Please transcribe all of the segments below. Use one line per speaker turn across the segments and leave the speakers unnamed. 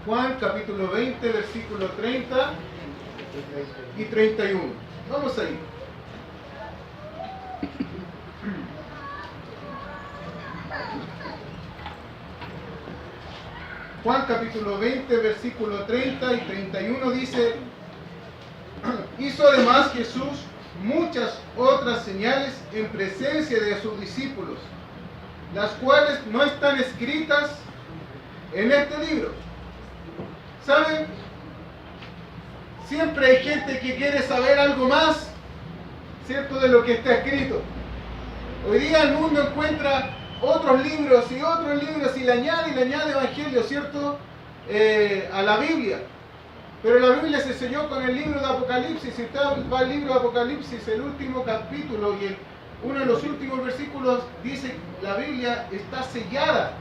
Juan capítulo 20, versículo 30 y 31. Vamos ahí. Juan capítulo 20, versículo 30 y 31 dice: hizo además Jesús muchas otras señales en presencia de sus discípulos, las cuales no están escritas en este libro. ¿Saben? Siempre hay gente que quiere saber algo más, ¿cierto?, de lo que está escrito. Hoy día el mundo encuentra otros libros y le añade evangelio, ¿cierto?, a la Biblia. Pero la Biblia se selló con el libro de Apocalipsis. Si usted va al libro de Apocalipsis, el último capítulo y uno de los últimos versículos dice: la Biblia está sellada.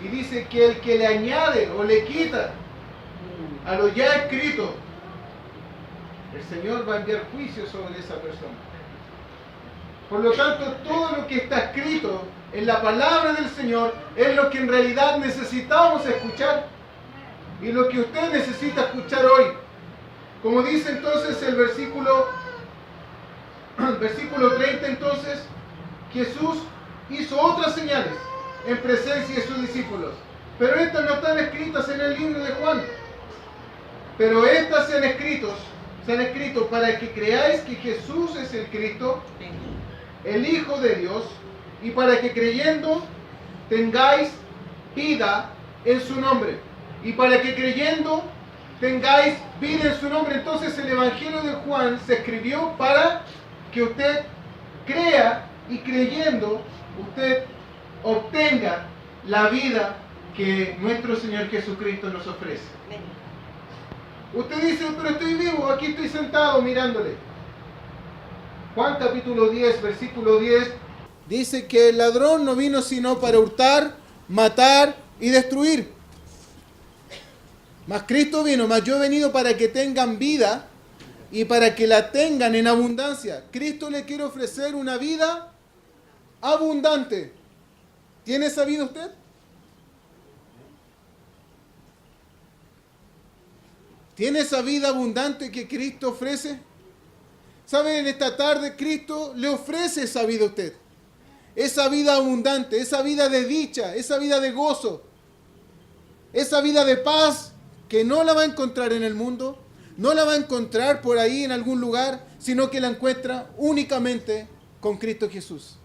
Y dice que el que le añade o le quita a lo ya escrito, el Señor va a enviar juicio sobre esa persona. Por lo tanto, todo lo que está escrito en la palabra del Señor es lo que en realidad necesitamos escuchar y lo que usted necesita escuchar hoy. Como dice entonces el versículo 30, entonces, Jesús hizo otras señales en presencia de sus discípulos, pero estas no están escritas en el libro de Juan. Pero estas se han escrito para que creáis que Jesús es el Cristo, el Hijo de Dios, y para que creyendo tengáis vida en su nombre. Y para que creyendo tengáis vida en su nombre. Entonces el Evangelio de Juan se escribió para que usted crea, y creyendo usted obtenga la vida que nuestro Señor Jesucristo nos ofrece. Usted dice: pero estoy vivo, aquí estoy sentado mirándole. Juan capítulo 10, versículo 10, dice que el ladrón no vino sino para hurtar, matar y destruir. Mas Cristo vino, mas yo he venido para que tengan vida y para que la tengan en abundancia. Cristo le quiere ofrecer una vida abundante. ¿Tiene esa vida usted? ¿Tiene esa vida abundante que Cristo ofrece? ¿Sabe? En esta tarde Cristo le ofrece esa vida a usted. Esa vida abundante, esa vida de dicha, esa vida de gozo, esa vida de paz que no la va a encontrar en el mundo, no la va a encontrar por ahí en algún lugar, sino que la encuentra únicamente con Cristo Jesús.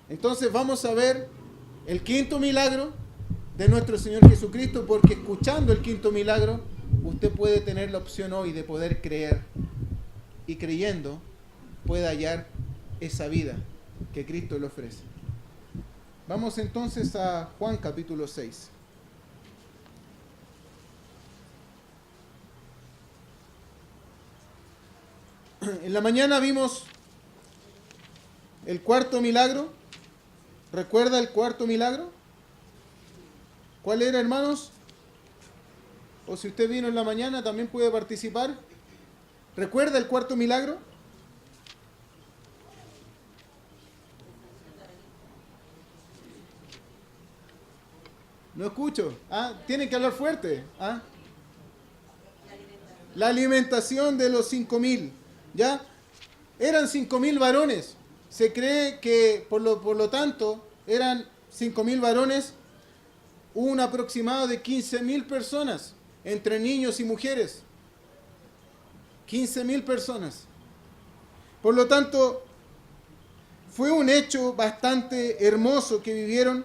Entonces vamos a ver el quinto milagro de nuestro Señor Jesucristo, porque escuchando el quinto milagro, usted puede tener la opción hoy de poder creer, y creyendo puede hallar esa vida que Cristo le ofrece. Vamos entonces a Juan capítulo 6. En la mañana vimos el cuarto milagro. ¿Recuerda el cuarto milagro? ¿Cuál era, hermanos? O si usted vino en la mañana, también puede participar. ¿Recuerda el cuarto milagro? No escucho. Tienen que hablar fuerte. La alimentación de los 5.000. ¿Ya? Eran 5.000 varones. Se cree que por lo tanto eran 5.000 varones, un aproximado de 15.000 personas, entre niños y mujeres. 15.000 personas. Por lo tanto, fue un hecho bastante hermoso que vivieron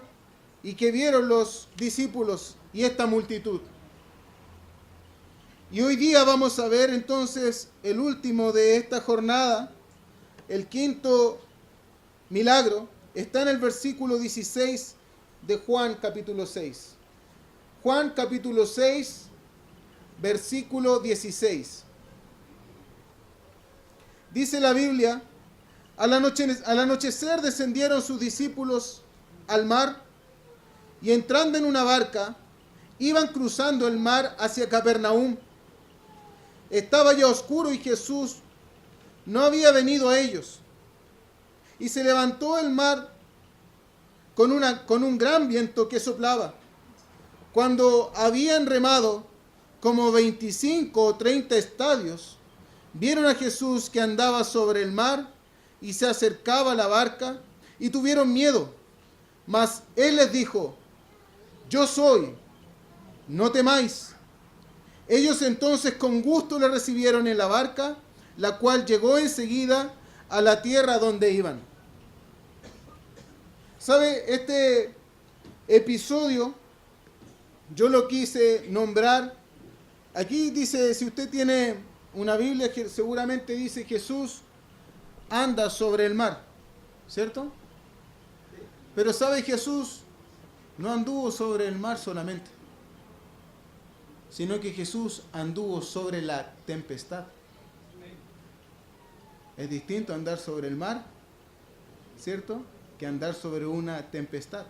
y que vieron los discípulos y esta multitud. Y hoy día vamos a ver entonces el último de esta jornada, el quinto milagro. Está en el versículo 16 de Juan capítulo 6. Juan capítulo 6, versículo 16. Dice la Biblia: al anochecer descendieron sus discípulos al mar, y entrando en una barca, iban cruzando el mar hacia Capernaum. Estaba ya oscuro y Jesús no había venido a ellos. Y se levantó el mar con un gran viento que soplaba, Cuando habían remado como 25 o 30 estadios, vieron a Jesús que andaba sobre el mar y se acercaba a la barca y tuvieron miedo. Mas él les dijo: yo soy, no temáis. Ellos entonces con gusto le recibieron en la barca, la cual llegó enseguida a la tierra donde iban. ¿Sabe? Este episodio yo lo quise nombrar. Aquí dice, si usted tiene una Biblia, que seguramente dice Jesús anda sobre el mar, ¿cierto? Pero ¿sabe? Jesús no anduvo sobre el mar solamente, sino que Jesús anduvo sobre la tempestad. Es distinto andar sobre el mar, ¿cierto?, que andar sobre una tempestad.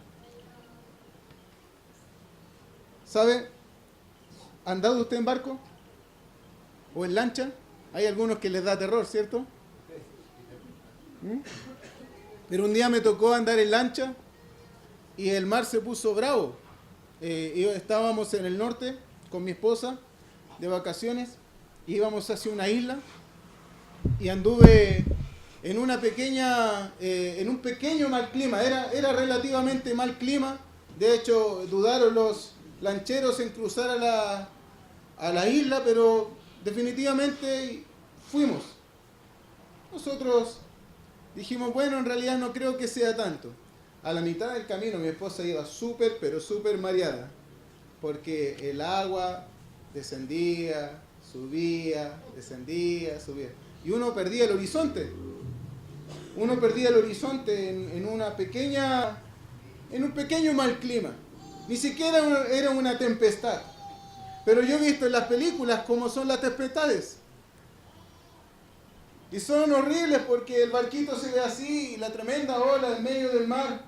¿Sabe? ¿Ha andado usted en barco? ¿O en lancha? Hay algunos que les da terror, ¿cierto? Pero un día me tocó andar en lancha y el mar se puso bravo. Estábamos en el norte con mi esposa de vacaciones, íbamos hacia una isla y anduve en una pequeña, en un pequeño mal clima. Era relativamente mal clima. De hecho, dudaron los lancheros en cruzar a la isla, pero definitivamente fuimos. Nosotros dijimos, bueno, en realidad no creo que sea tanto. A la mitad del camino mi esposa iba súper, pero súper mareada, porque el agua descendía, subía, descendía, subía. Y uno perdía el horizonte. Uno perdía el horizonte en un pequeño mal clima. Ni siquiera era una tempestad. Pero yo he visto en las películas cómo son las tempestades. Y son horribles porque el barquito se ve así, y la tremenda ola en medio del mar,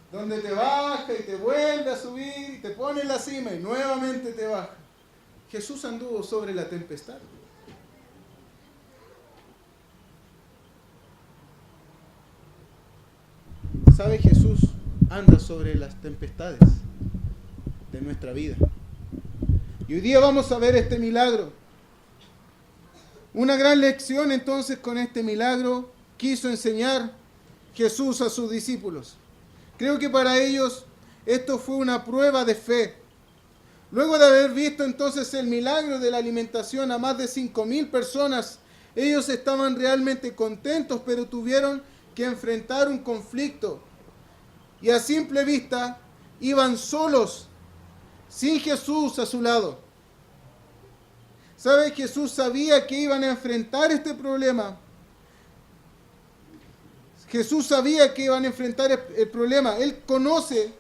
donde te baja y te vuelve a subir, y te pone en la cima y nuevamente te baja. Jesús anduvo sobre la tempestad. ¿Sabe? Jesús anda sobre las tempestades de nuestra vida. Y hoy día vamos a ver este milagro. Una gran lección entonces con este milagro quiso enseñar Jesús a sus discípulos. Creo que para ellos esto fue una prueba de fe. Luego de haber visto entonces el milagro de la alimentación a más de 5,000 personas, ellos estaban realmente contentos, pero tuvieron que enfrentar un conflicto. Y a simple vista iban solos, sin Jesús a su lado. ¿Sabe? Jesús sabía que iban a enfrentar este problema. Jesús sabía que iban a enfrentar el problema. Él conoce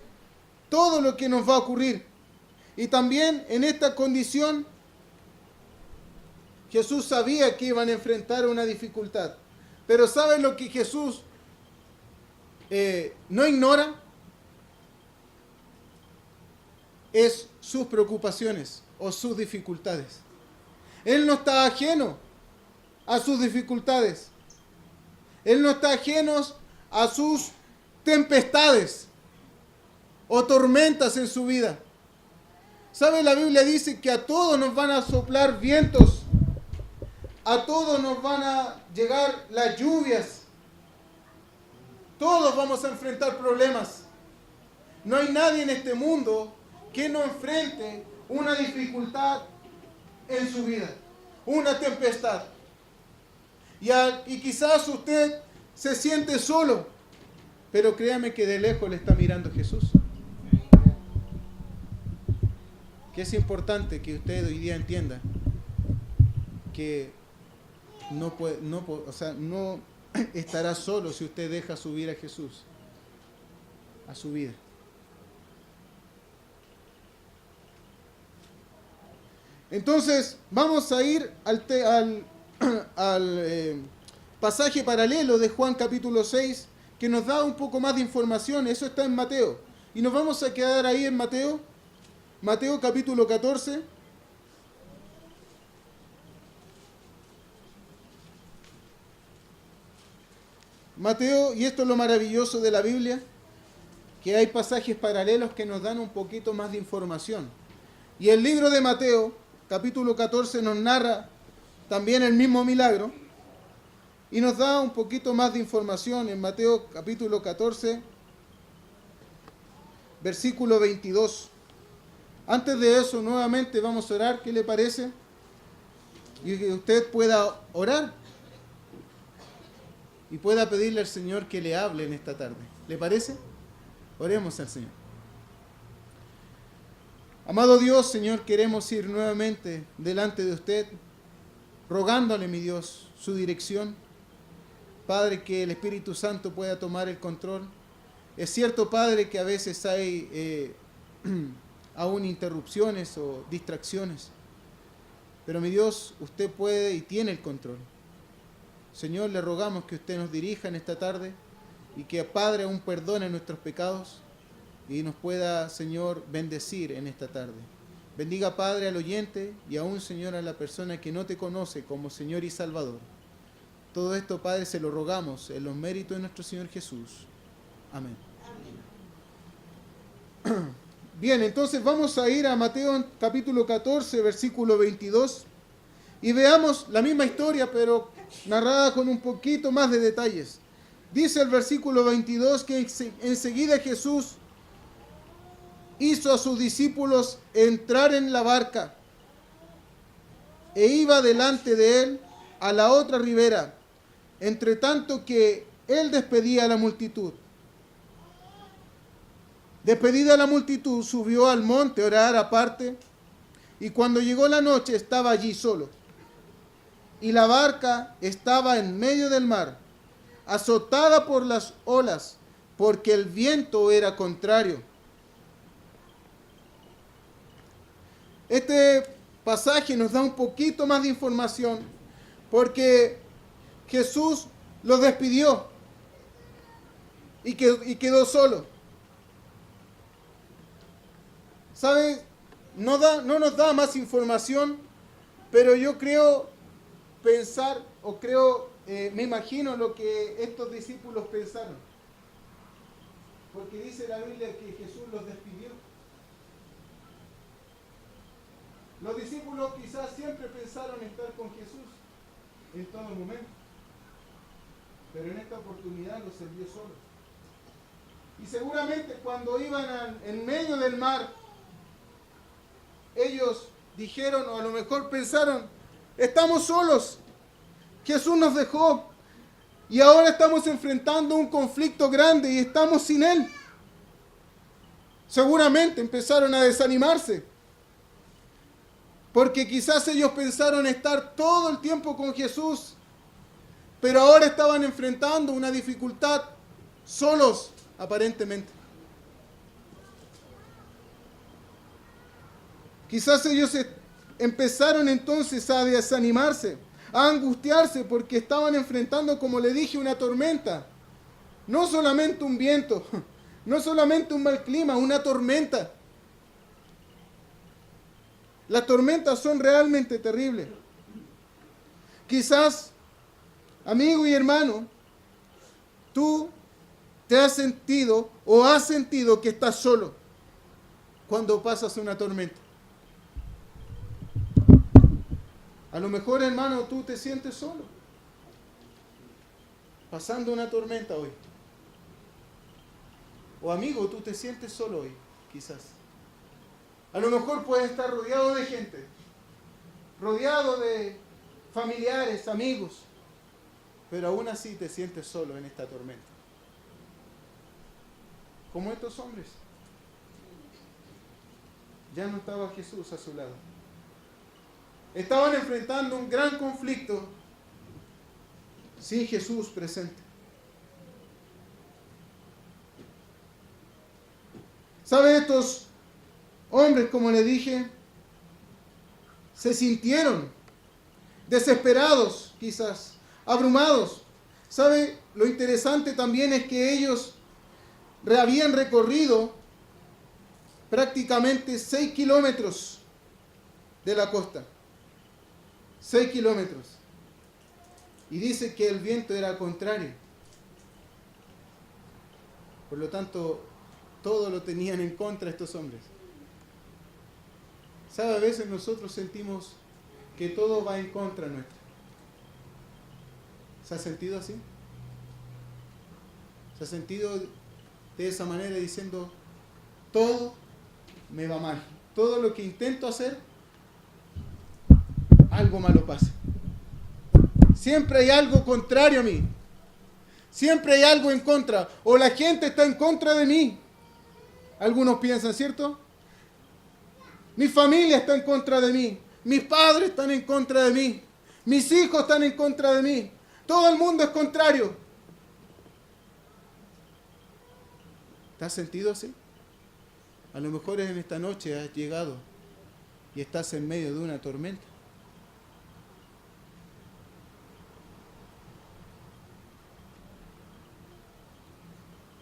todo lo que nos va a ocurrir. Y también en esta condición, Jesús sabía que iban a enfrentar una dificultad. Pero ¿sabe lo que Jesús no ignora? Es sus preocupaciones o sus dificultades. Él no está ajeno a sus dificultades. Él no está ajeno a sus tempestades o tormentas en su vida. ¿Sabe? La Biblia dice que a todos nos van a soplar vientos. A todos nos van a llegar las lluvias. Todos vamos a enfrentar problemas. No hay nadie en este mundo que no enfrente una dificultad en su vida, una tempestad. Y quizás usted se siente solo, pero créame que de lejos le está mirando Jesús. Que es importante que usted hoy día entienda que no estará solo si usted deja subir a Jesús a su vida. Entonces, vamos a ir al pasaje paralelo de Juan capítulo 6, que nos da un poco más de información. Eso está en Mateo. Y nos vamos a quedar ahí en Mateo capítulo 14. Mateo, y esto es lo maravilloso de la Biblia, que hay pasajes paralelos que nos dan un poquito más de información. Y el libro de Mateo, capítulo 14, nos narra también el mismo milagro y nos da un poquito más de información en Mateo capítulo 14, versículo 22. Antes de eso, nuevamente vamos a orar, ¿qué le parece? Y que usted pueda orar y pueda pedirle al Señor que le hable en esta tarde. ¿Le parece? Oremos al Señor. Amado Dios, Señor, queremos ir nuevamente delante de usted, rogándole, mi Dios, su dirección. Padre, que el Espíritu Santo pueda tomar el control. Es cierto, Padre, que a veces hay aún interrupciones o distracciones, pero mi Dios, usted puede y tiene el control. Señor, le rogamos que usted nos dirija en esta tarde y que, Padre, aún perdone nuestros pecados y nos pueda, Señor, bendecir en esta tarde. Bendiga, Padre, al oyente y aún, Señor, a la persona que no te conoce como Señor y Salvador. Todo esto, Padre, se lo rogamos en los méritos de nuestro Señor Jesús. Amén. Amén. Bien, entonces vamos a ir a Mateo capítulo 14, versículo 22, y veamos la misma historia, pero narrada con un poquito más de detalles. Dice el versículo 22 que enseguida Jesús hizo a sus discípulos entrar en la barca e iba delante de él a la otra ribera, entre tanto que él despedía a la multitud. Despedida la multitud, subió al monte a orar aparte, y cuando llegó la noche estaba allí solo. Y la barca estaba en medio del mar, azotada por las olas, porque el viento era contrario. Este pasaje nos da un poquito más de información, porque Jesús los despidió y quedó solo. ¿Sabe? No nos da más información, pero yo creo pensar, me imagino lo que estos discípulos pensaron. Porque dice la Biblia que Jesús los despidió. Los discípulos quizás siempre pensaron estar con Jesús en todo momento, pero en esta oportunidad los envió solos. Y seguramente cuando iban en medio del mar, ellos dijeron, o a lo mejor pensaron, estamos solos, Jesús nos dejó y ahora estamos enfrentando un conflicto grande y estamos sin Él. Seguramente empezaron a desanimarse, porque quizás ellos pensaron estar todo el tiempo con Jesús, pero ahora estaban enfrentando una dificultad solos, aparentemente. Quizás ellos empezaron entonces a desanimarse, a angustiarse, porque estaban enfrentando, como le dije, una tormenta. No solamente un viento, no solamente un mal clima, una tormenta. Las tormentas son realmente terribles. Quizás, amigo y hermano, tú te has sentido o has sentido que estás solo cuando pasas una tormenta. A lo mejor, hermano, tú te sientes solo, pasando una tormenta hoy. O amigo, tú te sientes solo hoy, quizás. A lo mejor puedes estar rodeado de gente, rodeado de familiares, amigos, pero aún así te sientes solo en esta tormenta. Como estos hombres. Ya no estaba Jesús a su lado. Estaban enfrentando un gran conflicto sin Jesús presente. ¿Sabe? Estos hombres, como le dije, se sintieron desesperados, quizás, abrumados. ¿Sabe? Lo interesante también es que ellos habían recorrido prácticamente 6 kilómetros de la costa. 6 kilómetros. Y dice que el viento era contrario. Por lo tanto, todo lo tenían en contra estos hombres. ¿Sabe? A veces nosotros sentimos que todo va en contra nuestra. ¿Se ha sentido así? ¿Se ha sentido de esa manera diciendo, todo me va mal? Todo lo que intento hacer, algo malo pasa. Siempre hay algo contrario a mí. Siempre hay algo en contra. O la gente está en contra de mí. Algunos piensan, ¿cierto? Mi familia está en contra de mí. Mis padres están en contra de mí. Mis hijos están en contra de mí. Todo el mundo es contrario. ¿Te has sentido así? A lo mejor en esta noche has llegado y estás en medio de una tormenta.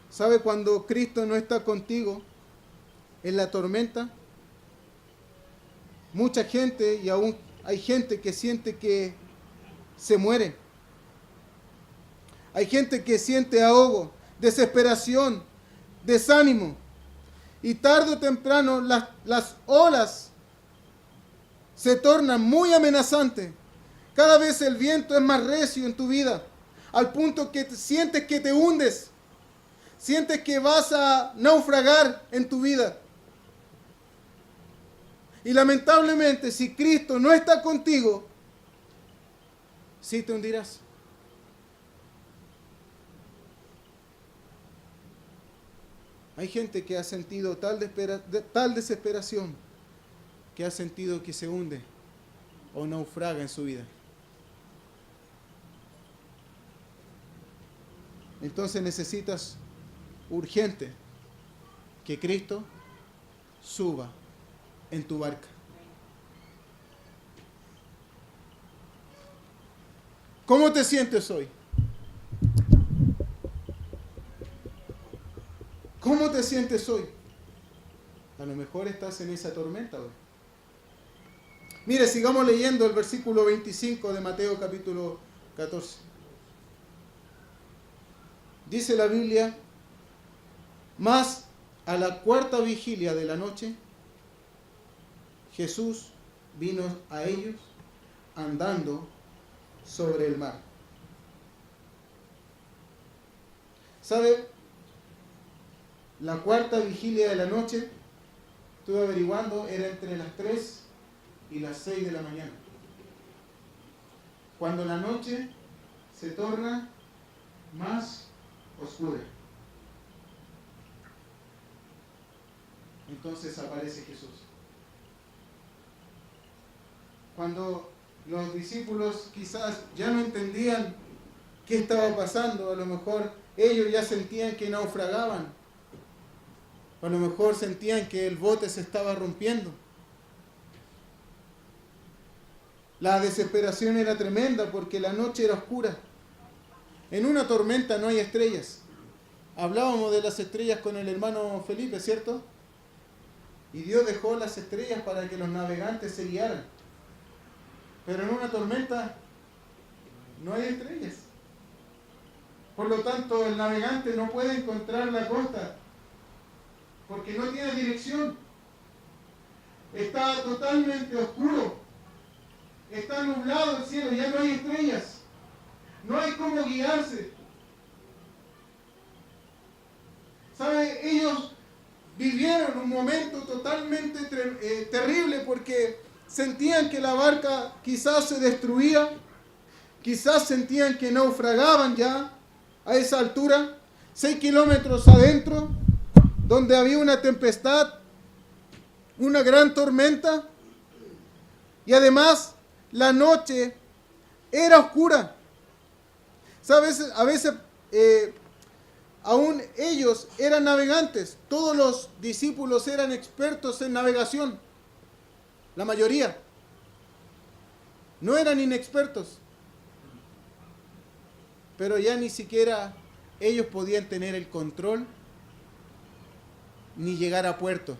¿Sabe cuando Cristo no está contigo en la tormenta? Mucha gente, y aún hay gente que siente que se muere. Hay gente que siente ahogo, desesperación, desánimo. Y tarde o temprano las olas se tornan muy amenazantes. Cada vez el viento es más recio en tu vida, al punto que sientes que te hundes. Sientes que vas a naufragar en tu vida. Y lamentablemente, si Cristo no está contigo, sí te hundirás. Hay gente que ha sentido tal desesperación que ha sentido que se hunde o naufraga en su vida. Entonces necesitas urgente que Cristo suba en tu barca. ¿Cómo te sientes hoy? ¿Cómo te sientes hoy? A lo mejor estás en esa tormenta hoy. Mire, sigamos leyendo el versículo 25 de Mateo capítulo 14. Dice la Biblia, mas a la cuarta vigilia de la noche, Jesús vino a ellos andando sobre el mar. ¿Sabe? La cuarta vigilia de la noche, estuve averiguando, era entre las 3 y las 6 de la mañana. Cuando la noche se torna más oscura. Entonces aparece Jesús. Cuando los discípulos quizás ya no entendían qué estaba pasando, a lo mejor ellos ya sentían que naufragaban, a lo mejor sentían que el bote se estaba rompiendo. La desesperación era tremenda porque la noche era oscura. En una tormenta no hay estrellas. Hablábamos de las estrellas con el hermano Felipe, ¿cierto? Y Dios dejó las estrellas para que los navegantes se guiaran. Pero en una tormenta no hay estrellas. Por lo tanto, el navegante no puede encontrar la costa porque no tiene dirección. Está totalmente oscuro. Está nublado el cielo, ya no hay estrellas. No hay cómo guiarse. ¿Sabe? Ellos vivieron un momento totalmente terrible porque sentían que la barca quizás se destruía, quizás sentían que naufragaban ya a esa altura, 6 kilómetros adentro, donde había una tempestad, una gran tormenta, y además la noche era oscura. ¿Sabes? A veces aún ellos eran navegantes, todos los discípulos eran expertos en navegación, la mayoría no eran inexpertos, pero ya ni siquiera ellos podían tener el control ni llegar a puerto,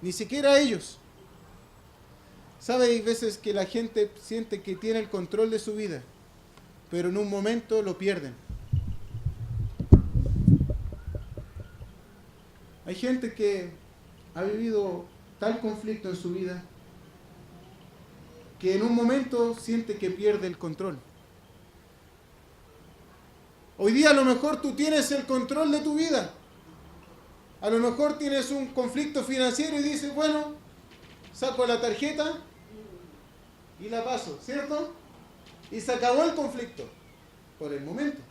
ni siquiera ellos. ¿Sabe? Hay veces que la gente siente que tiene el control de su vida, pero en un momento lo pierden. Hay gente que ha vivido tal conflicto en su vida que en un momento siente que pierde el control. Hoy día a lo mejor tú tienes el control de tu vida. A lo mejor tienes un conflicto financiero y dices, bueno, saco la tarjeta y la paso, ¿cierto? Y se acabó el conflicto, por el momento.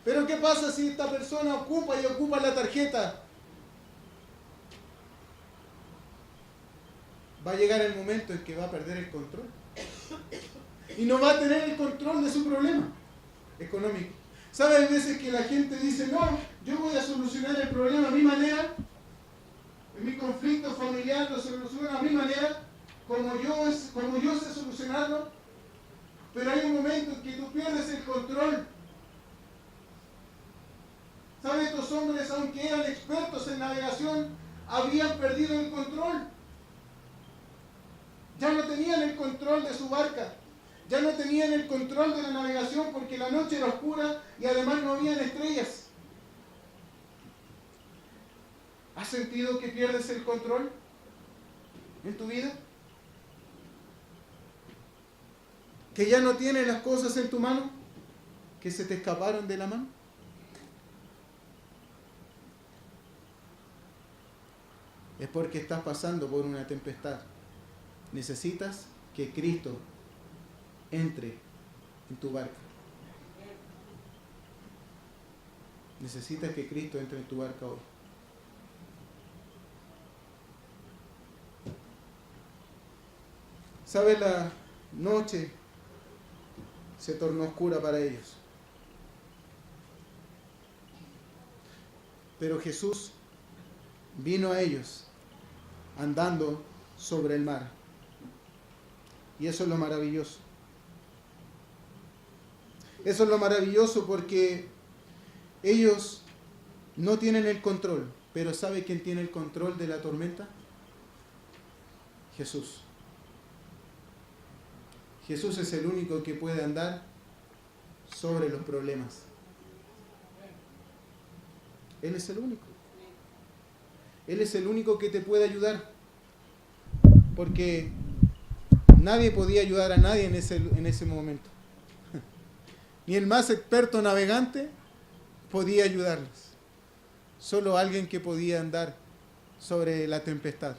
Pero ¿qué pasa si esta persona ocupa la tarjeta? Va a llegar el momento en que va a perder el control. Y no va a tener el control de su problema económico. ¿Sabes? Hay veces que la gente dice, no, yo voy a solucionar el problema a mi manera, en mi conflicto familiar lo soluciono a mi manera, como yo sé solucionarlo, pero hay un momento en que tú pierdes el control. ¿Sabes? Estos hombres, aunque eran expertos en navegación, habían perdido el control. Ya no tenían el control de su barca. Ya no tenían el control de la navegación porque la noche era oscura y además no habían estrellas. ¿Has sentido que pierdes el control en tu vida? ¿Que ya no tienes las cosas en tu mano? ¿Que se te escaparon de la mano? Es porque estás pasando por una tempestad. Necesitas que Cristo entre en tu barca. Necesitas que Cristo entre en tu barca hoy. ¿Sabes? La noche se tornó oscura para ellos. Pero Jesús vino a ellos andando sobre el mar. Y eso es lo maravilloso. Eso es lo maravilloso porque ellos no tienen el control. Pero ¿sabe quién tiene el control de la tormenta? Jesús. Jesús es el único que puede andar sobre los problemas. Él es el único. Él es el único que te puede ayudar. Porque nadie podía ayudar a nadie en ese momento. Ni el más experto navegante podía ayudarles. Solo alguien que podía andar sobre la tempestad.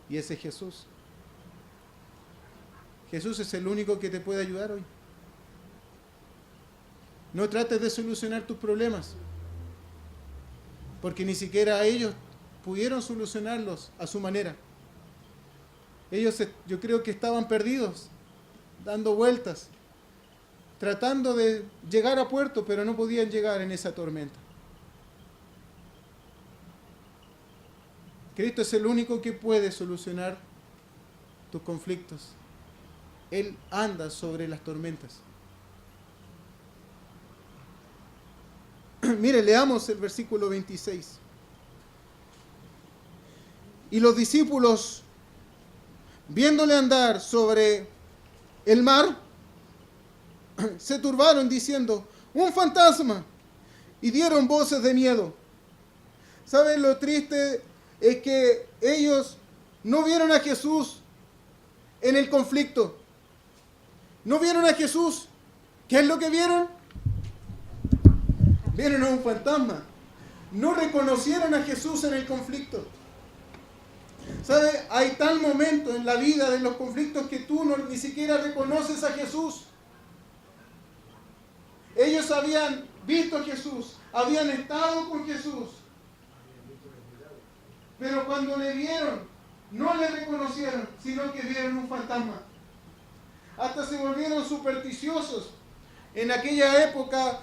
Y ese es Jesús. Jesús es el único que te puede ayudar hoy. No trates de solucionar tus problemas. Porque ni siquiera ellos pudieron solucionarlos a su manera. Ellos, yo creo que estaban perdidos, dando vueltas, tratando de llegar a puerto, pero no podían llegar en esa tormenta. Cristo es el único que puede solucionar tus conflictos. Él anda sobre las tormentas. Mire, leamos el versículo 26. Y los discípulos, viéndole andar sobre el mar, se turbaron diciendo, ¡un fantasma! Y dieron voces de miedo. ¿Saben lo triste? Es que ellos no vieron a Jesús en el conflicto. No vieron a Jesús. ¿Qué es lo que vieron? Vieron a un fantasma. No reconocieron a Jesús en el conflicto. ¿Sabe? Hay tal momento en la vida de los conflictos que tú ni siquiera reconoces a Jesús. Ellos habían visto a Jesús, habían estado con Jesús. Pero cuando le vieron, no le reconocieron, sino que vieron un fantasma. Hasta se volvieron supersticiosos. En aquella época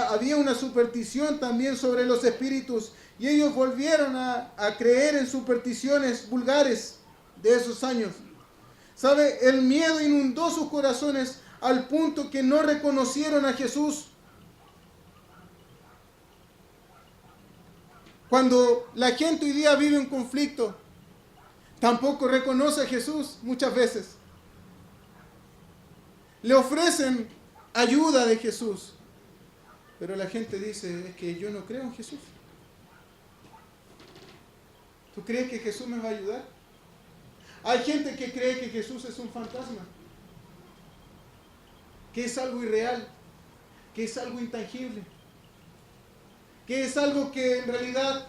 había una superstición también sobre los espíritus. Y ellos volvieron a creer en supersticiones vulgares de esos años. ¿Sabe? El miedo inundó sus corazones al punto que no reconocieron a Jesús. Cuando la gente hoy día vive un conflicto, tampoco reconoce a Jesús muchas veces. Le ofrecen ayuda de Jesús, Pero la gente dice, es que yo no creo en Jesús. ¿Tú crees que Jesús me va a ayudar? Hay gente que cree que Jesús es un fantasma, que es algo irreal, que es algo intangible, que es algo que en realidad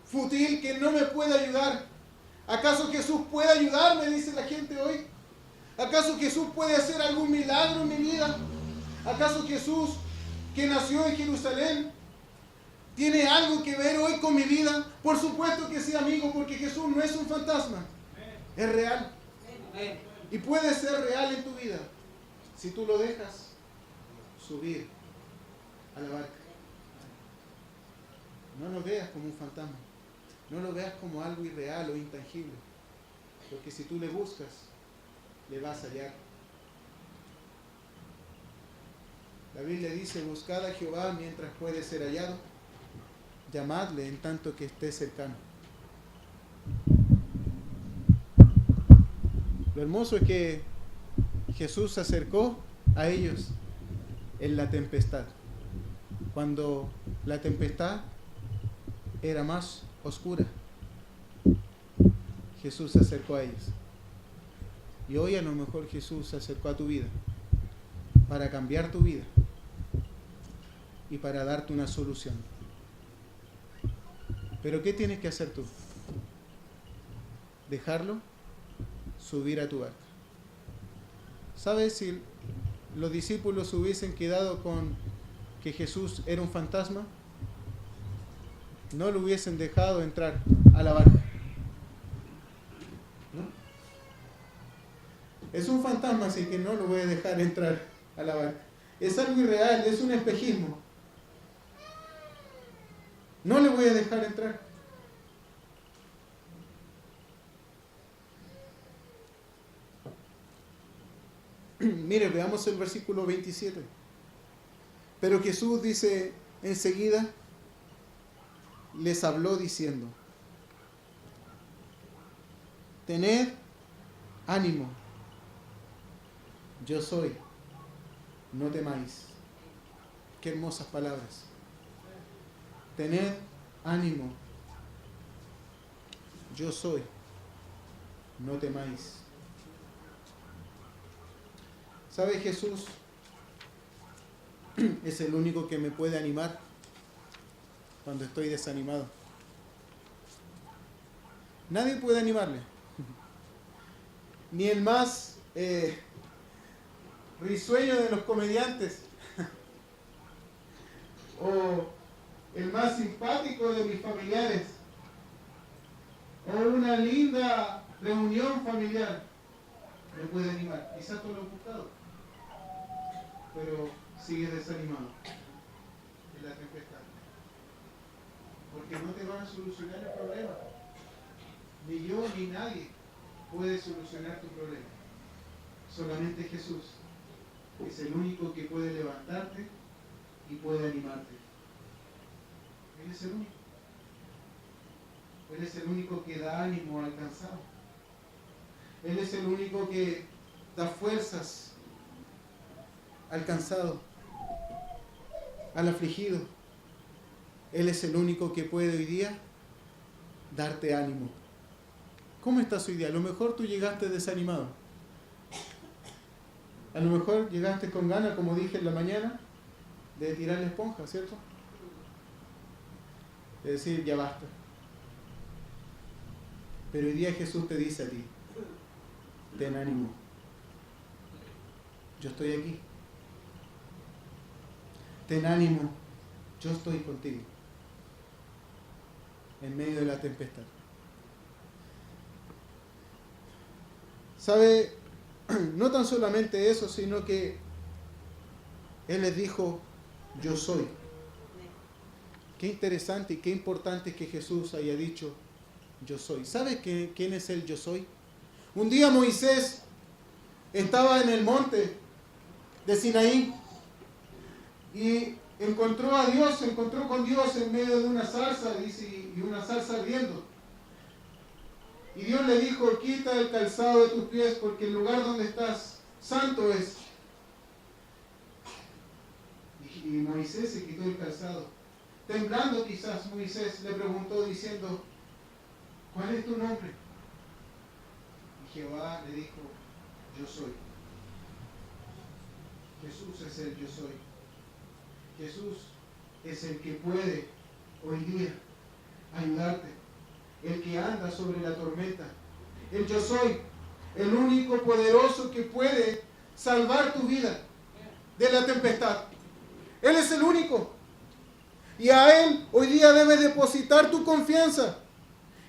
fútil, que no me puede ayudar. ¿Acaso Jesús puede ayudarme? Dice la gente hoy. ¿Acaso Jesús puede hacer algún milagro en mi vida? ¿Acaso Jesús, que nació en Jerusalén, tiene algo que ver hoy con mi vida? Por supuesto que sí, amigo, porque Jesús no es un fantasma, es real. Y puede ser real en tu vida si tú lo dejas subir a la barca. No lo veas como un fantasma, no lo veas como algo irreal o intangible, porque si tú le buscas, le vas a hallar. La Biblia dice, buscad a Jehová mientras puede ser hallado, llamadle en tanto que esté cercano. Lo hermoso es que Jesús se acercó a ellos en la tempestad, cuando la tempestad era más oscura. Jesús se acercó a ellos. Y hoy a lo mejor Jesús se acercó a tu vida para cambiar tu vida y para darte una solución. Pero ¿qué tienes que hacer tú? Dejarlo subir a tu barca. ¿Sabes? Si los discípulos hubiesen quedado con que Jesús era un fantasma, no lo hubiesen dejado entrar a la barca. ¿No? Es un fantasma, así que no lo voy a dejar entrar a la barca. Es algo irreal, es un espejismo. No le voy a dejar entrar. Mire, veamos el versículo 27. Pero Jesús dice enseguida, les habló diciendo, tened ánimo, yo soy, no temáis. Qué hermosas palabras. Tened ánimo, yo soy, no temáis. ¿Sabe? Jesús es el único que me puede animar cuando estoy desanimado. Nadie puede animarle. Ni el más risueño de los comediantes o el más simpático de mis familiares o una linda reunión familiar me puede animar. Quizás tú lo has buscado, pero sigues desanimado en la tempestad, porque no te van a solucionar el problema. Ni yo ni nadie puede solucionar tu problema. Solamente Jesús es el único que puede levantarte y puede animarte. Él es el único. Él es el único que da ánimo al cansado. Él es el único que da fuerzas al cansado, al afligido. Él es el único que puede hoy día darte ánimo. ¿Cómo estás hoy día? A lo mejor tú llegaste desanimado. A lo mejor llegaste con ganas, como dije en la mañana, de tirar la esponja, ¿cierto? De decir, ya basta. Pero hoy día Jesús te dice a ti, ten ánimo. Yo estoy aquí. Ten ánimo. Yo estoy contigo. En medio de la tempestad. ¿Sabe? No tan solamente eso, sino que Él les dijo, yo soy. Qué interesante y qué importante es que Jesús haya dicho, yo soy. ¿Sabe quién es el yo soy? Un día Moisés estaba en el monte de Sinaí y encontró a Dios, se encontró con Dios en medio de una zarza, dice, y una zarza ardiendo. Y Dios le dijo, quita el calzado de tus pies porque el lugar donde estás santo es. Y Y Moisés se quitó el calzado. Temblando quizás, Moisés le preguntó diciendo, ¿cuál es tu nombre? Y Jehová le dijo, yo soy. Jesús es el yo soy. Jesús es el que puede hoy día ayudarte, el que anda sobre la tormenta. El yo soy, el único poderoso que puede salvar tu vida de la tempestad. Él es el único. Y a Él hoy día debes depositar tu confianza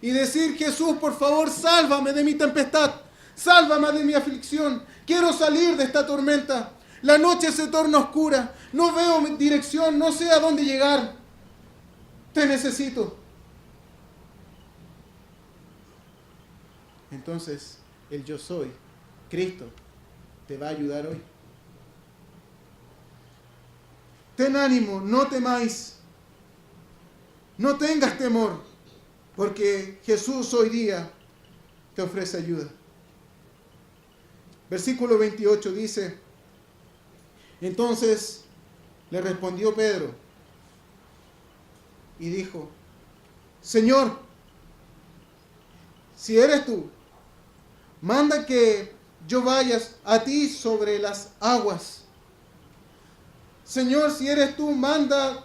y decir, Jesús, por favor, sálvame de mi tempestad, sálvame de mi aflicción. Quiero salir de esta tormenta. La noche se torna oscura, no veo mi dirección, no sé a dónde llegar. Te necesito. Entonces, el yo soy, Cristo, te va a ayudar hoy. Ten ánimo, no temáis, no tengas temor, porque Jesús hoy día te ofrece ayuda. Versículo 28 dice, entonces le respondió Pedro y dijo, Señor, si eres tú, manda que yo vaya a ti sobre las aguas. Señor, si eres tú, manda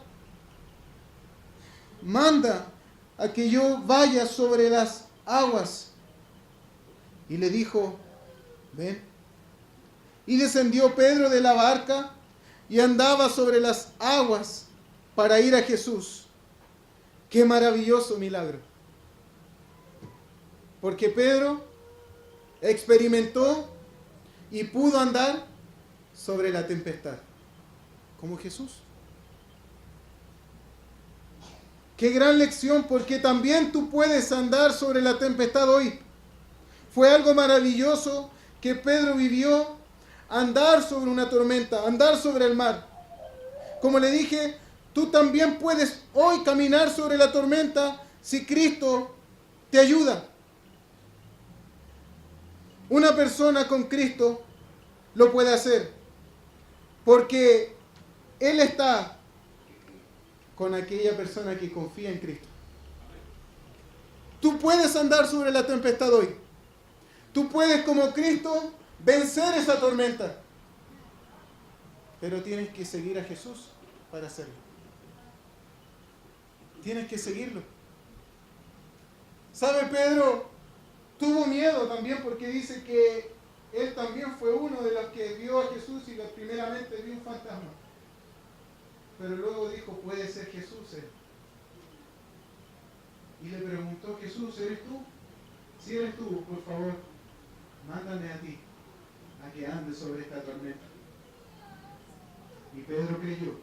a que yo vaya sobre las aguas. Y le dijo, ven. Y descendió Pedro de la barca y andaba sobre las aguas para ir a Jesús. Qué maravilloso milagro. Porque Pedro experimentó y pudo andar sobre la tempestad, como Jesús. Qué gran lección, porque también tú puedes andar sobre la tempestad hoy. Fue algo maravilloso que Pedro vivió, andar sobre una tormenta, andar sobre el mar. Como le dije, tú también puedes hoy caminar sobre la tormenta si Cristo te ayuda. Una persona con Cristo lo puede hacer, porque Él está con aquella persona que confía en Cristo. Tú puedes andar sobre la tempestad hoy. Tú puedes, como Cristo, vencer esa tormenta. Pero tienes que seguir a Jesús para hacerlo. Tienes que seguirlo. ¿Sabe? Pedro tuvo miedo también porque dice que él también fue uno de los que vio a Jesús y primeramente vio un fantasma. Pero luego dijo, puede ser Jesús él. Y le preguntó, Jesús, ¿eres tú? Si eres tú, por favor, mándame a ti, a que ande sobre esta tormenta. Y Pedro creyó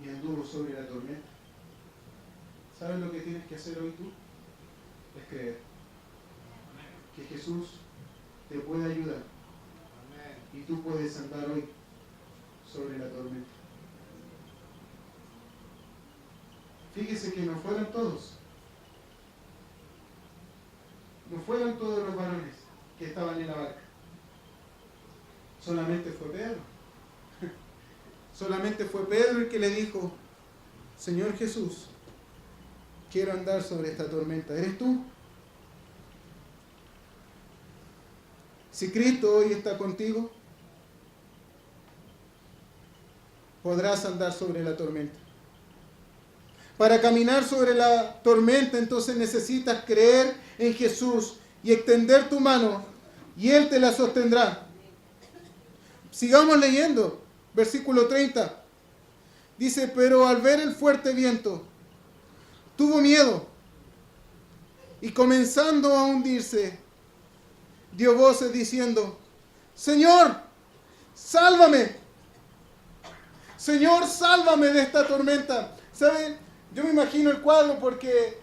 y anduvo sobre la tormenta. ¿Sabes lo que tienes que hacer hoy tú? Es creer que Jesús te puede ayudar. Y tú puedes andar hoy sobre la tormenta. Fíjese que no fueron todos. No fueron todos los varones que estaban en la barca. Solamente fue Pedro. Solamente fue Pedro el que le dijo, Señor Jesús, quiero andar sobre esta tormenta. ¿Eres tú? Si Cristo hoy está contigo, podrás andar sobre la tormenta. Para caminar sobre la tormenta, entonces necesitas creer en Jesús y extender tu mano, y Él te la sostendrá. Sigamos leyendo. Versículo 30. Dice, pero al ver el fuerte viento, tuvo miedo, y comenzando a hundirse, dio voces diciendo, Señor, sálvame. Señor, sálvame de esta tormenta. ¿Saben? Yo me imagino el cuadro porque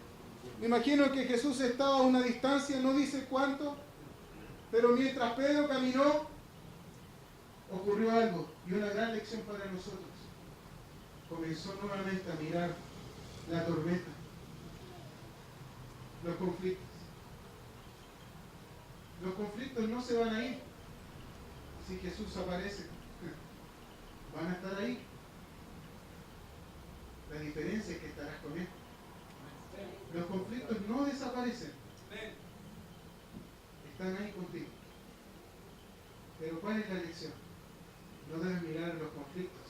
me imagino que Jesús estaba a una distancia, no dice cuánto, pero mientras Pedro caminó, ocurrió algo y una gran lección para nosotros. Comenzó nuevamente a mirar la tormenta, los conflictos. Los conflictos no se van a ir si Jesús aparece. Van a estar ahí. La diferencia es que estarás con Él. Los conflictos no desaparecen. Están ahí contigo. Pero ¿cuál es la lección? No debes mirar los conflictos,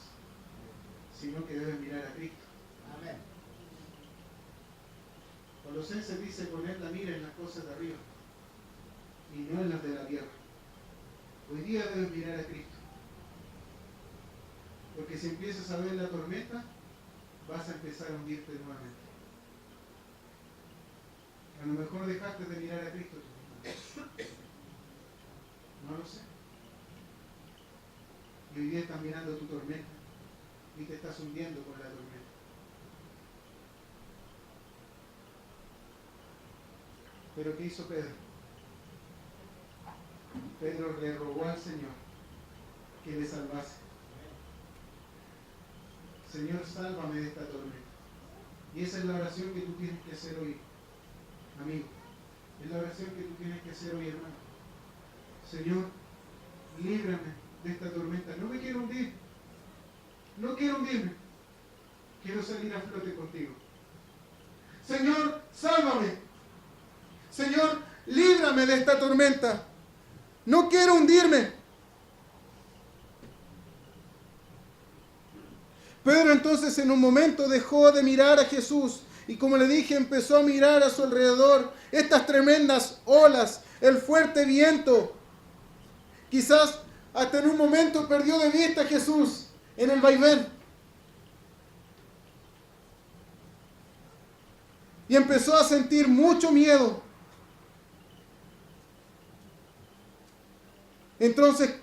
sino que debes mirar a Cristo.
Amén.
Colosenses dice: poner la mira en las cosas de arriba y no en las de la tierra. Hoy día debes mirar a Cristo. Porque si empiezas a ver la tormenta, vas a empezar a hundirte nuevamente. A lo mejor dejaste de mirar a Cristo. No lo sé. Y hoy día estás mirando tu tormenta y te estás hundiendo con la tormenta. Pero ¿qué hizo Pedro? Pedro le rogó al Señor que le salvase. Señor, sálvame de esta tormenta. Y esa es la oración que tú tienes que hacer hoy, amigo. Es la oración que tú tienes que hacer hoy, hermano. Señor, líbrame de esta tormenta. No me quiero hundir. No quiero hundirme. Quiero salir a flote contigo. Señor, sálvame. Señor, líbrame de esta tormenta. No quiero hundirme. Pedro entonces en un momento dejó de mirar a Jesús y, como le dije, empezó a mirar a su alrededor estas tremendas olas, el fuerte viento. Quizás hasta en un momento perdió de vista a Jesús en el vaivén. Y empezó a sentir mucho miedo. Entonces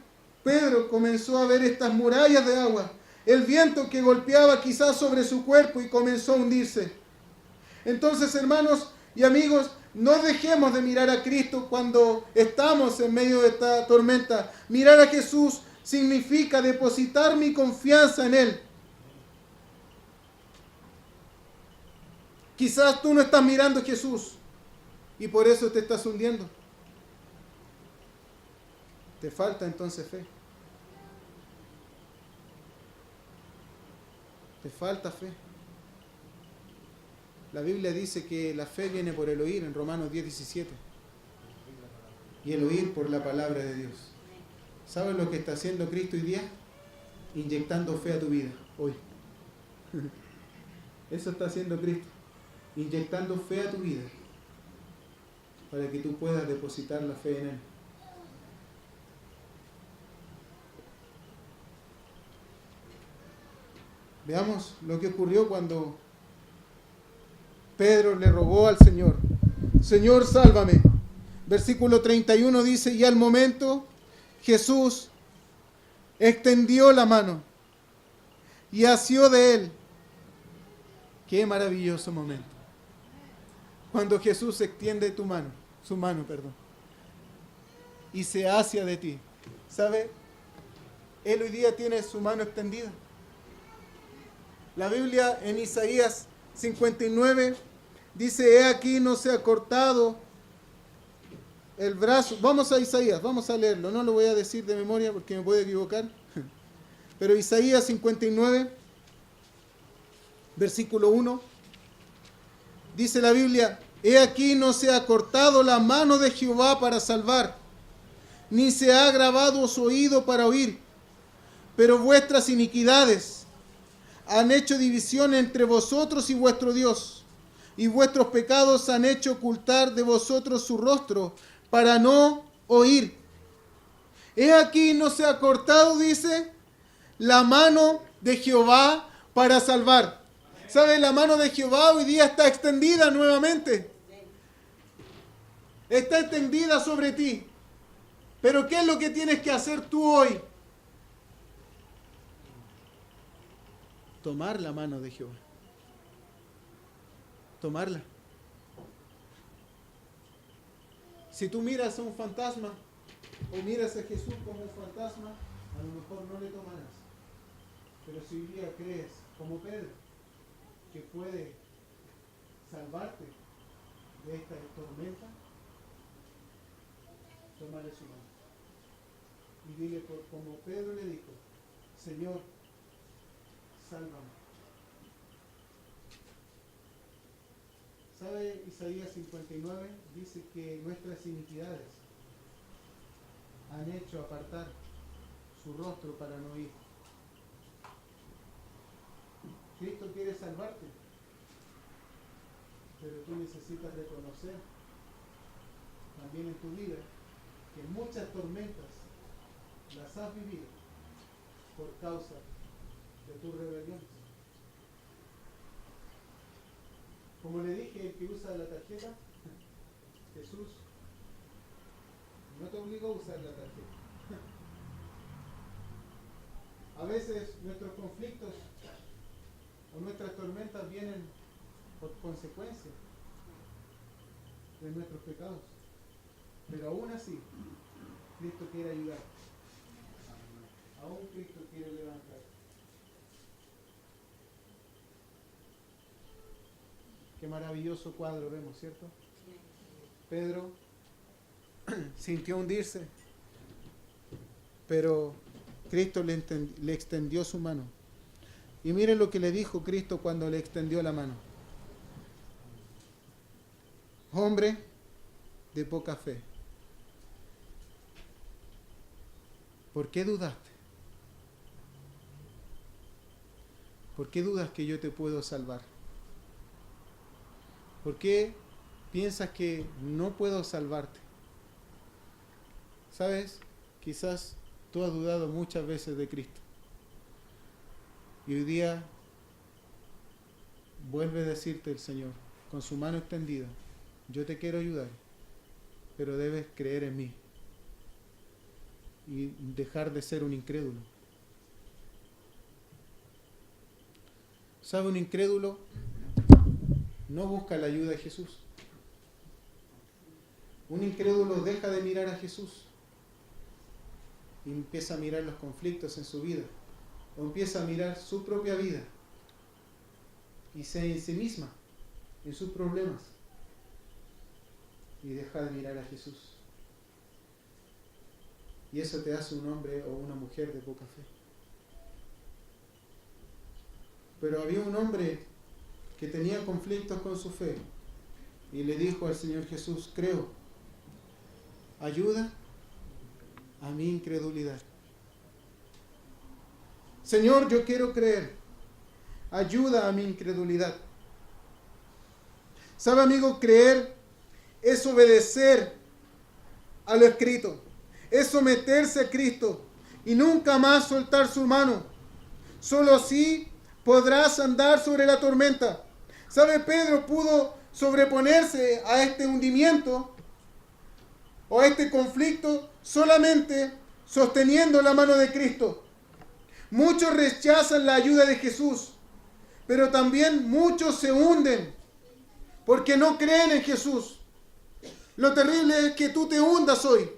Pedro comenzó a ver estas murallas de agua, el viento que golpeaba quizás sobre su cuerpo y comenzó a hundirse. Entonces, hermanos y amigos, no dejemos de mirar a Cristo cuando estamos en medio de esta tormenta. Mirar a Jesús significa depositar mi confianza en Él. Quizás tú no estás mirando a Jesús y por eso te estás hundiendo. Te falta entonces fe. Te falta fe. La Biblia dice que la fe viene por el oír en Romanos 10:17. Y el oír por la palabra de Dios. ¿Sabes lo que está haciendo Cristo hoy día? Inyectando fe a tu vida hoy. Eso está haciendo Cristo. Inyectando fe a tu vida. Para que tú puedas depositar la fe en Él. Veamos lo que ocurrió cuando Pedro le rogó al Señor: Señor, sálvame. Versículo 31 dice: y al momento Jesús extendió la mano y asió de él. Qué maravilloso momento. Cuando Jesús extiende su mano, y se asia de ti. ¿Sabe? Él hoy día tiene su mano extendida. La Biblia en Isaías 59 dice: he aquí no se ha cortado el brazo. Vamos a Isaías, vamos a leerlo. No lo voy a decir de memoria porque me puedo equivocar. Pero Isaías 59, versículo 1, dice la Biblia: he aquí no se ha cortado la mano de Jehová para salvar, ni se ha agravado su oído para oír, pero vuestras iniquidades han hecho división entre vosotros y vuestro Dios, y vuestros pecados han hecho ocultar de vosotros su rostro, para no oír. He aquí no se ha cortado, dice, la mano de Jehová para salvar. ¿Sabe? La mano de Jehová hoy día está extendida nuevamente. Está extendida sobre ti. Pero ¿qué es lo que tienes que hacer tú hoy? Tomar la mano de Jehová. Tomarla. Si tú miras a un fantasma o miras a Jesús como un fantasma, a lo mejor no le tomarás. Pero si hoy día crees, como Pedro, que puede salvarte de esta tormenta, tómale su mano. Y dile, como Pedro le dijo: Señor, sálvame. ¿Sabe? Isaías 59 dice que nuestras iniquidades han hecho apartar su rostro para no ir. Cristo quiere salvarte, pero tú necesitas reconocer también en tu vida que muchas tormentas las has vivido por causa de tu rebelión. Como le dije, el que usa la tarjeta, Jesús no te obligó a usar la tarjeta. A veces nuestros conflictos o nuestras tormentas vienen por consecuencia de nuestros pecados. Pero aún así, Cristo quiere ayudar. Aún Cristo quiere levantar. Qué maravilloso cuadro vemos, ¿cierto? Pedro sintió hundirse, pero Cristo le extendió su mano. Y miren lo que le dijo Cristo cuando le extendió la mano. Hombre de poca fe, ¿por qué dudaste? ¿Por qué dudas que yo te puedo salvar? ¿Por qué piensas que no puedo salvarte? ¿Sabes? Quizás tú has dudado muchas veces de Cristo. Y hoy día vuelve a decirte el Señor, con su mano extendida, yo te quiero ayudar, pero debes creer en mí y dejar de ser un incrédulo. ¿Sabe? Un incrédulo no busca la ayuda de Jesús. Un incrédulo deja de mirar a Jesús y empieza a mirar los conflictos en su vida, o empieza a mirar su propia vida y se ensimisma en sus problemas y deja de mirar a Jesús. Y eso te hace un hombre o una mujer de poca fe. Pero había un hombre que tenía conflictos con su fe y le dijo al Señor Jesús, creo, ayuda a mi incredulidad. Señor, yo quiero creer, ayuda a mi incredulidad. ¿Sabe, amigo? Creer es obedecer a lo escrito, es someterse a Cristo y nunca más soltar su mano. Solo así podrás andar sobre la tormenta. ¿Sabe? Pedro pudo sobreponerse a este hundimiento o a este conflicto solamente sosteniendo la mano de Cristo. Muchos rechazan la ayuda de Jesús, pero también muchos se hunden porque no creen en Jesús. Lo terrible es que tú te hundas hoy.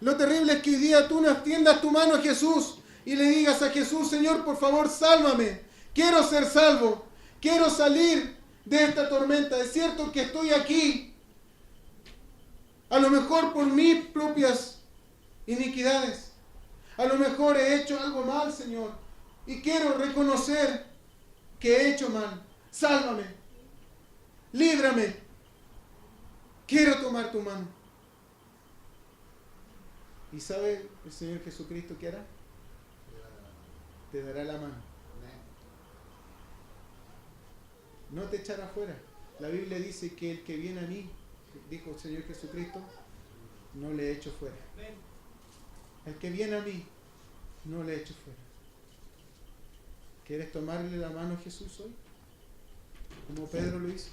Lo terrible es que hoy día tú no extiendas tu mano a Jesús y le digas a Jesús, Señor, por favor, sálvame. Quiero ser salvo. Quiero salir de esta tormenta. Es cierto que estoy aquí, a lo mejor por mis propias iniquidades. A lo mejor he hecho algo mal, Señor, y quiero reconocer que he hecho mal. Sálvame. Líbrame. Quiero tomar tu mano. ¿Y sabe el Señor Jesucristo qué hará? Te dará la mano. No te echará fuera. La Biblia dice que el que viene a mí, dijo el Señor Jesucristo, no le echo fuera. El que viene a mí, no le echo fuera. ¿Quieres tomarle la mano a Jesús hoy? Como Pedro lo hizo.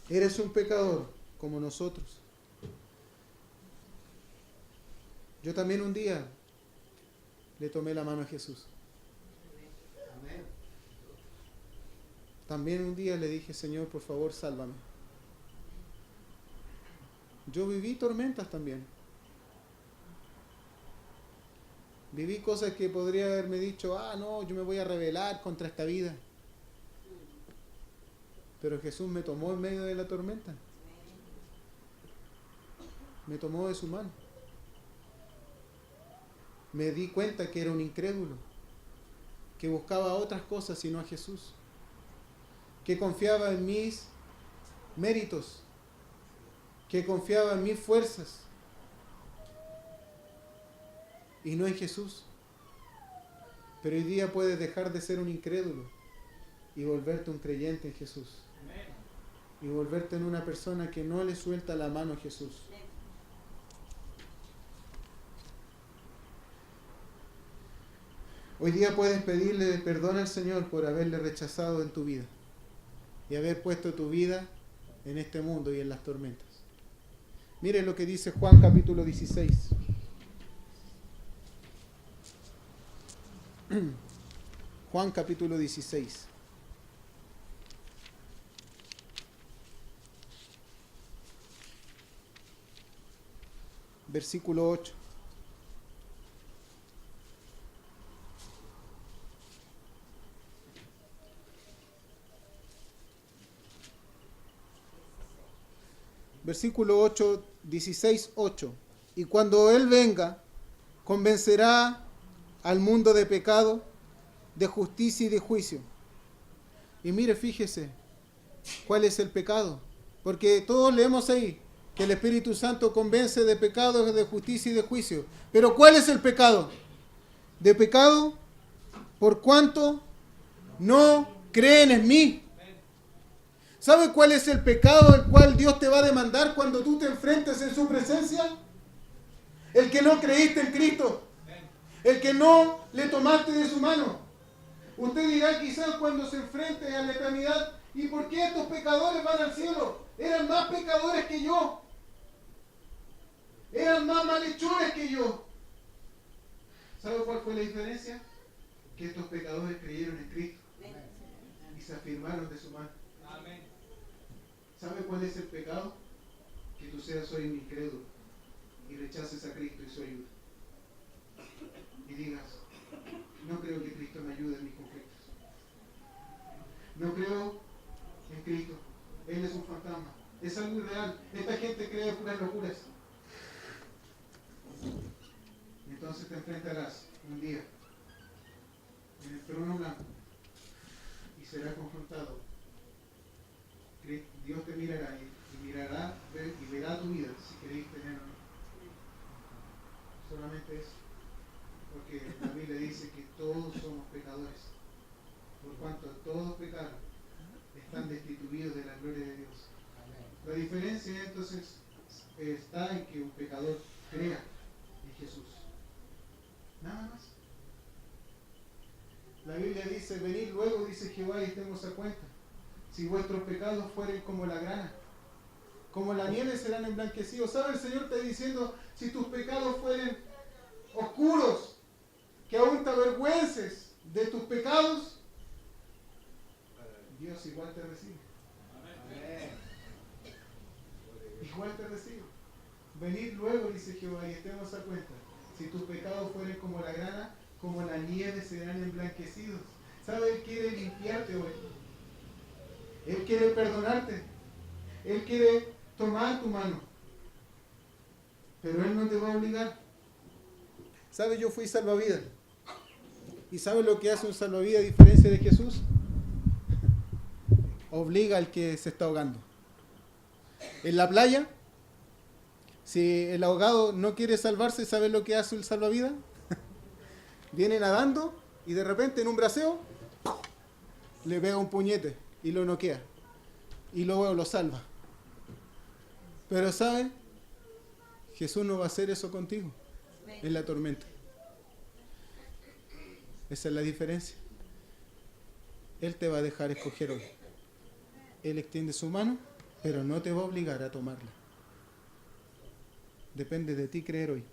Eres un pecador como nosotros. Yo también un día le tomé la mano a Jesús. También un día le dije, Señor, por favor, sálvame. Yo viví tormentas también. Viví cosas que podría haberme dicho, no, yo me voy a rebelar contra esta vida. Pero Jesús me tomó en medio de la tormenta. Me tomó de su mano. Me di cuenta que era un incrédulo, que buscaba otras cosas y no a Jesús. que confiaba en mis méritos, que confiaba en mis fuerzas y no en Jesús. Pero hoy día puedes dejar de ser un incrédulo y volverte un creyente en Jesús. Y volverte en una persona que no le suelta la mano a Jesús. Hoy día puedes pedirle perdón al Señor por haberle rechazado en tu vida y haber puesto tu vida en este mundo y en las tormentas. Mire lo que dice Juan capítulo 16. Juan capítulo 16. Versículo 8. Versículo 8, 16, 8. Y cuando Él venga, convencerá al mundo de pecado, de justicia y de juicio. Y mire, fíjese, ¿cuál es el pecado? Porque todos leemos ahí que el Espíritu Santo convence de pecado, de justicia y de juicio. Pero ¿cuál es el pecado? De pecado por cuanto no creen en mí. ¿Sabe cuál es el pecado el cual Dios te va a demandar cuando tú te enfrentes en su presencia? El que no creíste en Cristo. El que no le tomaste de su mano. Usted dirá quizás cuando se enfrente a la eternidad, ¿y por qué estos pecadores van al cielo? Eran más pecadores que yo. Eran más malhechores que yo. ¿Sabe cuál fue la diferencia? Que estos pecadores creyeron en Cristo y se afirmaron de su mano. ¿Sabe cuál es el pecado? Que tú seas hoy un incrédulo y rechaces a Cristo y su ayuda. Y digas, no creo que Cristo me ayude en mis conflictos. No creo en Cristo. Él es un fantasma. Es algo irreal. Esta gente cree puras locuras. Y entonces te enfrentarás un día en el trono blanco y serás confrontado. Dios te mirará y verá tu vida si creíste en Él o no. Solamente eso. Porque la Biblia dice que todos somos pecadores. Por cuanto todos pecaron, están destituidos de la gloria de Dios. La diferencia entonces está en que un pecador crea en Jesús. Nada más. La Biblia dice, venid luego, dice Jehová, y estemos a cuenta. Si vuestros pecados fueren como la grana, como la nieve serán emblanquecidos. ¿Sabe? El Señor está diciendo, si tus pecados fueren oscuros, que aún te avergüences de tus pecados, Dios igual te recibe. Igual te recibe. Venid luego, dice Jehová, y estemos a cuenta. Si tus pecados fueren como la grana, como la nieve serán emblanquecidos. ¿Sabe? Él quiere limpiarte hoy. Él quiere perdonarte. Él quiere tomar tu mano. Pero Él no te va a obligar. ¿Sabe? Yo fui salvavidas. ¿Y sabe lo que hace un salvavidas a diferencia de Jesús? Obliga al que se está ahogando. En la playa, si el ahogado no quiere salvarse, ¿sabe lo que hace el salvavidas? Viene nadando y de repente en un braceo le pega un puñete y lo noquea. Y luego lo salva. Pero ¿sabe? Jesús no va a hacer eso contigo en la tormenta. Esa es la diferencia. Él te va a dejar escoger hoy. Él extiende su mano, pero no te va a obligar a tomarla. Depende de ti creer hoy.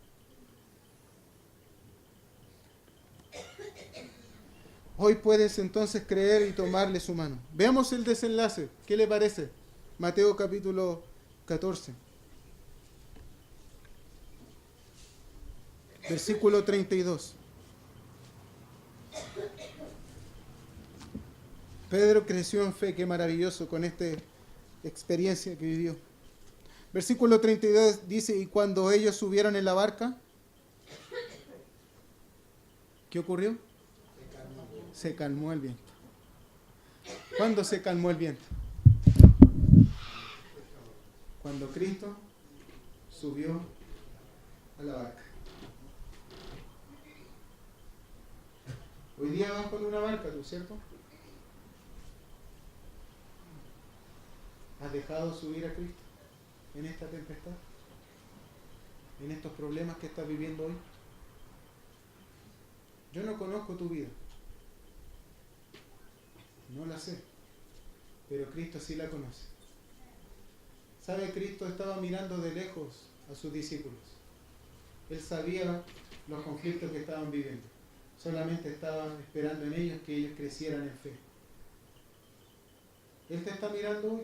Hoy puedes entonces creer y tomarle su mano. Veamos el desenlace. ¿Qué le parece? Mateo capítulo 14. Versículo 32. Pedro creció en fe, qué maravilloso con esta experiencia que vivió. Versículo 32 dice, y cuando ellos subieron en la barca, ¿qué ocurrió? Se calmó el viento. ¿Cuándo se calmó el viento? Cuando Cristo subió a la barca. Hoy día vas con una barca, ¿tú, cierto? ¿Has dejado subir a Cristo en esta tempestad? ¿En estos problemas que estás viviendo hoy? Yo no conozco tu vida. No la sé. Pero Cristo sí la conoce. ¿Sabe? Cristo estaba mirando de lejos a sus discípulos. Él sabía los conflictos que estaban viviendo. Solamente estaba esperando en ellos que ellos crecieran en fe. Él te está mirando hoy.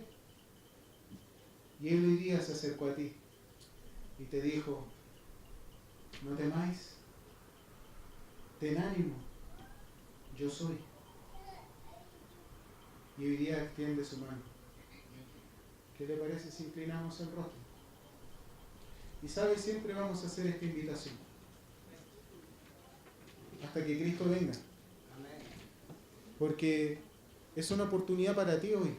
Y Él hoy día se acercó a ti y te dijo, no temáis, ten ánimo, yo soy. Y hoy día extiende su mano. ¿Qué le parece si inclinamos el rostro? Y sabes, siempre vamos a hacer esta invitación. Hasta que Cristo venga. Porque es una oportunidad para ti hoy.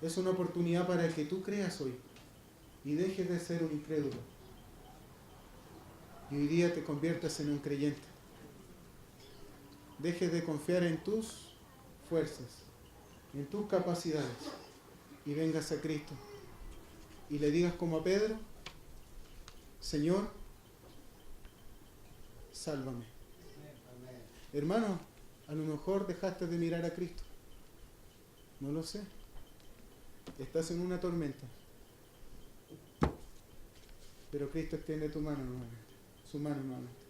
Es una oportunidad para que tú creas hoy. Y dejes de ser un incrédulo. Y hoy día te conviertas en un creyente. Dejes de confiar en tus fuerzas, en tus capacidades. Y vengas a Cristo. Y le digas como a Pedro, Señor, sálvame. Hermano, a lo mejor dejaste de mirar a Cristo. No lo sé. Estás en una tormenta. Pero Cristo extiende tu mano nuevamente, su mano nuevamente.